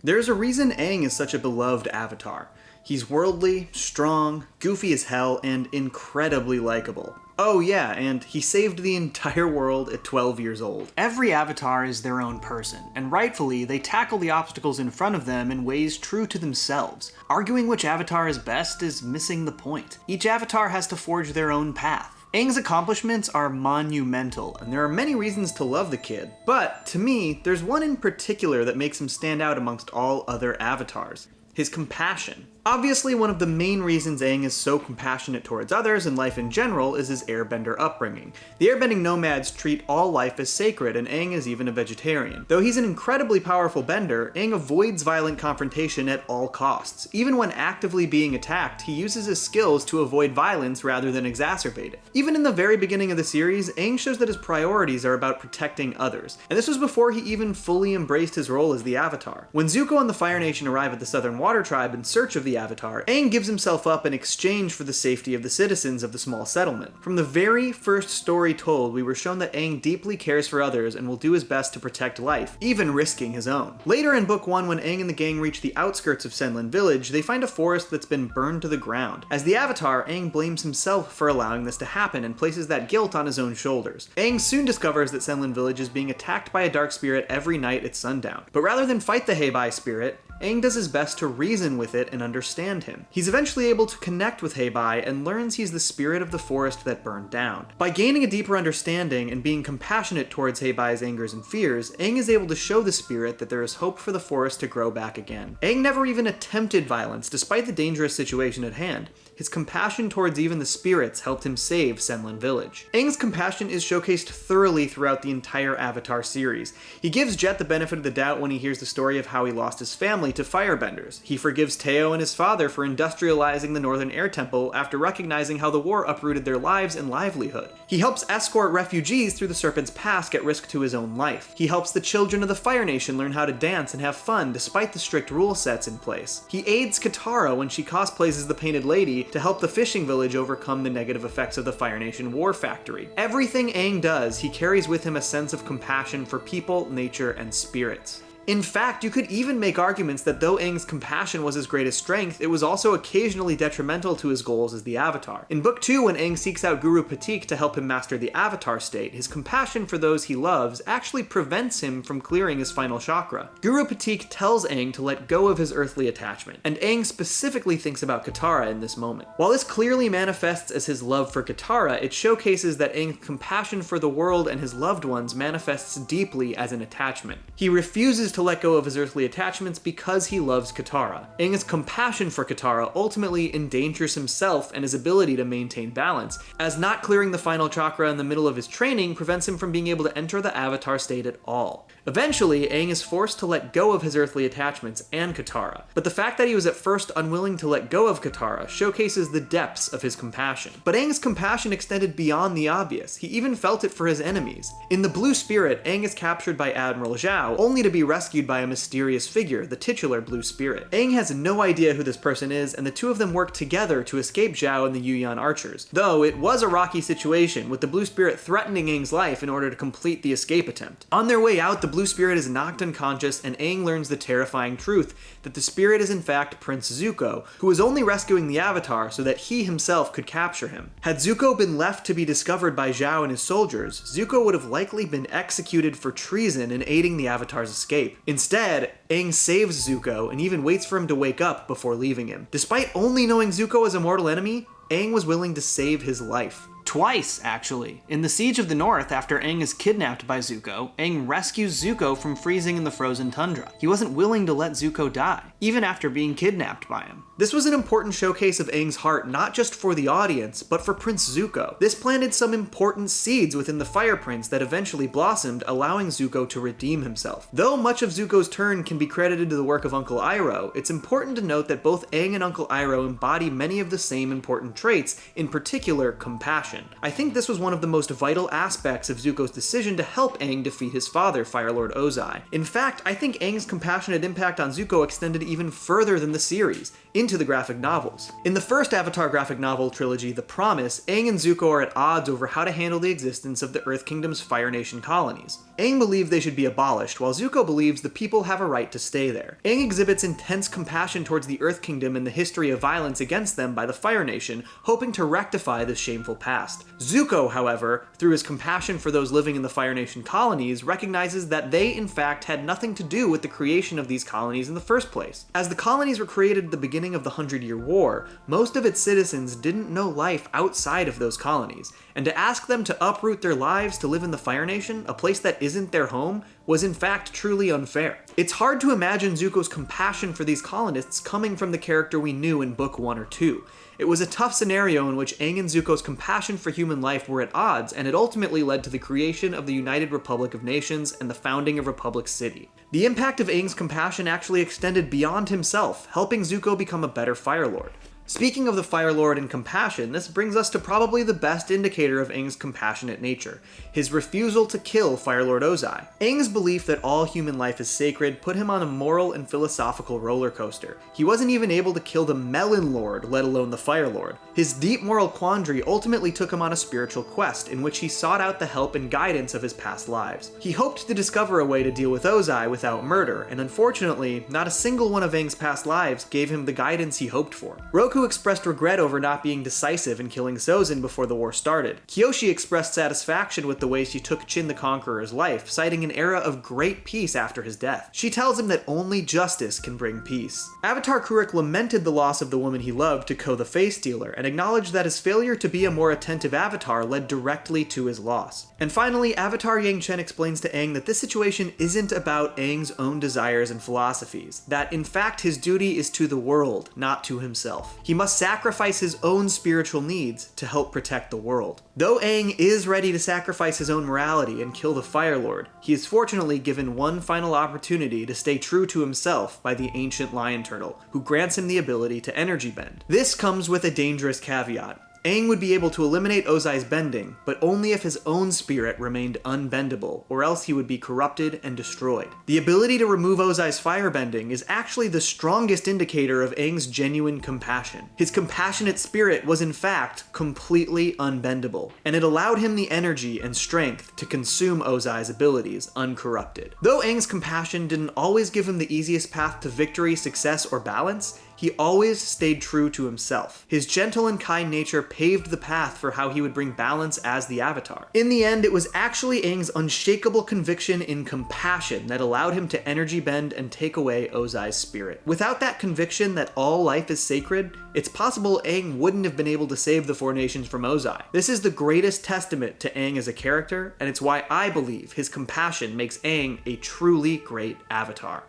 There's a reason Aang is such a beloved avatar. He's worldly, strong, goofy as hell, and incredibly likable. Oh yeah, and he saved the entire world at 12 years old. Every avatar is their own person, and rightfully, they tackle the obstacles in front of them in ways true to themselves. Arguing which avatar is best is missing the point. Each avatar has to forge their own path. Aang's accomplishments are monumental, and there are many reasons to love the kid. But, to me, there's one in particular that makes him stand out amongst all other avatars. His compassion. Obviously, one of the main reasons Aang is so compassionate towards others and life in general is his airbender upbringing. The airbending nomads treat all life as sacred, and Aang is even a vegetarian. Though he's an incredibly powerful bender, Aang avoids violent confrontation at all costs. Even when actively being attacked, he uses his skills to avoid violence rather than exacerbate it. Even in the very beginning of the series, Aang shows that his priorities are about protecting others, and this was before he even fully embraced his role as the Avatar. When Zuko and the Fire Nation arrive at the Southern Water Tribe in search of the Avatar, Aang gives himself up in exchange for the safety of the citizens of the small settlement. From the very first story told, we were shown that Aang deeply cares for others and will do his best to protect life, even risking his own. Later in Book 1, when Aang and the gang reach the outskirts of Senlin Village, they find a forest that's been burned to the ground. As the Avatar, Aang blames himself for allowing this to happen and places that guilt on his own shoulders. Aang soon discovers that Senlin Village is being attacked by a dark spirit every night at sundown. But rather than fight the Heibai spirit, Aang does his best to reason with it and understand him. He's eventually able to connect with Heibai and learns he's the spirit of the forest that burned down. By gaining a deeper understanding and being compassionate towards Heibai's angers and fears, Aang is able to show the spirit that there is hope for the forest to grow back again. Aang never even attempted violence despite the dangerous situation at hand. His compassion towards even the spirits helped him save Senlin Village. Aang's compassion is showcased thoroughly throughout the entire Avatar series. He gives Jet the benefit of the doubt when he hears the story of how he lost his family to firebenders. He forgives Teo and his father for industrializing the Northern Air Temple after recognizing how the war uprooted their lives and livelihood. He helps escort refugees through the Serpent's Pass at risk to his own life. He helps the children of the Fire Nation learn how to dance and have fun despite the strict rule sets in place. He aids Katara when she cosplays as the Painted Lady to help the fishing village overcome the negative effects of the Fire Nation war factory. Everything Aang does, he carries with him a sense of compassion for people, nature, and spirits. In fact, you could even make arguments that though Aang's compassion was his greatest strength, it was also occasionally detrimental to his goals as the Avatar. In Book 2, when Aang seeks out Guru Patik to help him master the Avatar state, his compassion for those he loves actually prevents him from clearing his final chakra. Guru Patik tells Aang to let go of his earthly attachment, and Aang specifically thinks about Katara in this moment. While this clearly manifests as his love for Katara, it showcases that Aang's compassion for the world and his loved ones manifests deeply as an attachment. He refuses to let go of his earthly attachments because he loves Katara. Aang's compassion for Katara ultimately endangers himself and his ability to maintain balance, as not clearing the final chakra in the middle of his training prevents him from being able to enter the Avatar state at all. Eventually, Aang is forced to let go of his earthly attachments and Katara, but the fact that he was at first unwilling to let go of Katara showcases the depths of his compassion. But Aang's compassion extended beyond the obvious. He even felt it for his enemies. In the Blue Spirit, Aang is captured by Admiral Zhao, only to be rescued by a mysterious figure, the titular Blue Spirit. Aang has no idea who this person is, and the two of them work together to escape Zhao and the Yuyan archers. Though it was a rocky situation, with the Blue Spirit threatening Aang's life in order to complete the escape attempt. On their way out, the Blue Spirit is knocked unconscious, and Aang learns the terrifying truth that the spirit is in fact Prince Zuko, who was only rescuing the Avatar so that he himself could capture him. Had Zuko been left to be discovered by Zhao and his soldiers, Zuko would have likely been executed for treason in aiding the Avatar's escape. Instead, Aang saves Zuko and even waits for him to wake up before leaving him. Despite only knowing Zuko as a mortal enemy, Aang was willing to save his life. Twice, actually. In the Siege of the North, after Aang is kidnapped by Zuko, Aang rescues Zuko from freezing in the frozen tundra. He wasn't willing to let Zuko die, even after being kidnapped by him. This was an important showcase of Aang's heart not just for the audience, but for Prince Zuko. This planted some important seeds within the Fire Prince that eventually blossomed, allowing Zuko to redeem himself. Though much of Zuko's turn can be credited to the work of Uncle Iroh, it's important to note that both Aang and Uncle Iroh embody many of the same important traits, in particular compassion. compassion. I think this was one of the most vital aspects of Zuko's decision to help Aang defeat his father, Fire Lord Ozai. In fact, I think Aang's compassionate impact on Zuko extended even further than the series, into the graphic novels. In the first Avatar graphic novel trilogy, The Promise, Aang and Zuko are at odds over how to handle the existence of the Earth Kingdom's Fire Nation colonies. Aang believes they should be abolished, while Zuko believes the people have a right to stay there. Aang exhibits intense compassion towards the Earth Kingdom and the history of violence against them by the Fire Nation, hoping to rectify this shameful past. Zuko, however, through his compassion for those living in the Fire Nation colonies, recognizes that they in fact had nothing to do with the creation of these colonies in the first place. As the colonies were created at the beginning of the 100-Year War, most of its citizens didn't know life outside of those colonies, and to ask them to uproot their lives to live in the Fire Nation, a place that isn't their home, was in fact truly unfair. It's hard to imagine Zuko's compassion for these colonists coming from the character we knew in Book 1 or 2. It was a tough scenario in which Aang and Zuko's compassion for human life were at odds, and it ultimately led to the creation of the United Republic of Nations and the founding of Republic City. The impact of Aang's compassion actually extended beyond himself, helping Zuko become a better Fire Lord. Speaking of the Fire Lord and compassion, this brings us to probably the best indicator of Aang's compassionate nature, his refusal to kill Fire Lord Ozai. Aang's belief that all human life is sacred put him on a moral and philosophical roller coaster. He wasn't even able to kill the Melon Lord, let alone the Fire Lord. His deep moral quandary ultimately took him on a spiritual quest in which he sought out the help and guidance of his past lives. He hoped to discover a way to deal with Ozai without murder, and unfortunately, not a single one of Aang's past lives gave him the guidance he hoped for. Roku expressed regret over not being decisive in killing Sozin before the war started. Kyoshi expressed satisfaction with the way she took Chin the Conqueror's life, citing an era of great peace after his death. She tells him that only justice can bring peace. Avatar Kuruk lamented the loss of the woman he loved to Ko the Face Stealer, and acknowledged that his failure to be a more attentive Avatar led directly to his loss. And finally, Avatar Yang Chen explains to Aang that this situation isn't about Aang's own desires and philosophies, that in fact his duty is to the world, not to himself. He must sacrifice his own spiritual needs to help protect the world. Though Aang is ready to sacrifice his own morality and kill the Fire Lord, he is fortunately given one final opportunity to stay true to himself by the ancient Lion Turtle, who grants him the ability to energy bend. This comes with a dangerous caveat. Aang would be able to eliminate Ozai's bending, but only if his own spirit remained unbendable, or else he would be corrupted and destroyed. The ability to remove Ozai's firebending is actually the strongest indicator of Aang's genuine compassion. His compassionate spirit was in fact completely unbendable, and it allowed him the energy and strength to consume Ozai's abilities uncorrupted. Though Aang's compassion didn't always give him the easiest path to victory, success, or balance, he always stayed true to himself. His gentle and kind nature paved the path for how he would bring balance as the Avatar. In the end, it was actually Aang's unshakable conviction in compassion that allowed him to energy bend and take away Ozai's spirit. Without that conviction that all life is sacred, it's possible Aang wouldn't have been able to save the Four Nations from Ozai. This is the greatest testament to Aang as a character, and it's why I believe his compassion makes Aang a truly great Avatar.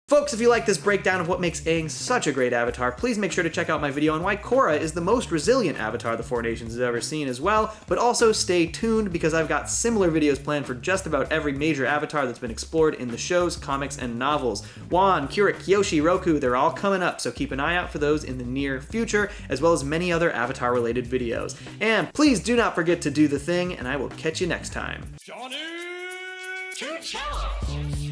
Folks, if you like this breakdown of what makes Aang such a great Avatar, please make sure to check out my video on why Korra is the most resilient Avatar the Four Nations has ever seen as well, but also stay tuned because I've got similar videos planned for just about every major Avatar that's been explored in the shows, comics, and novels. Wan, Kuruk, Kyoshi, Roku, they're all coming up, so keep an eye out for those in the near future, as well as many other Avatar-related videos. And please do not forget to do the thing, and I will catch you next time. Johnny to Cellos.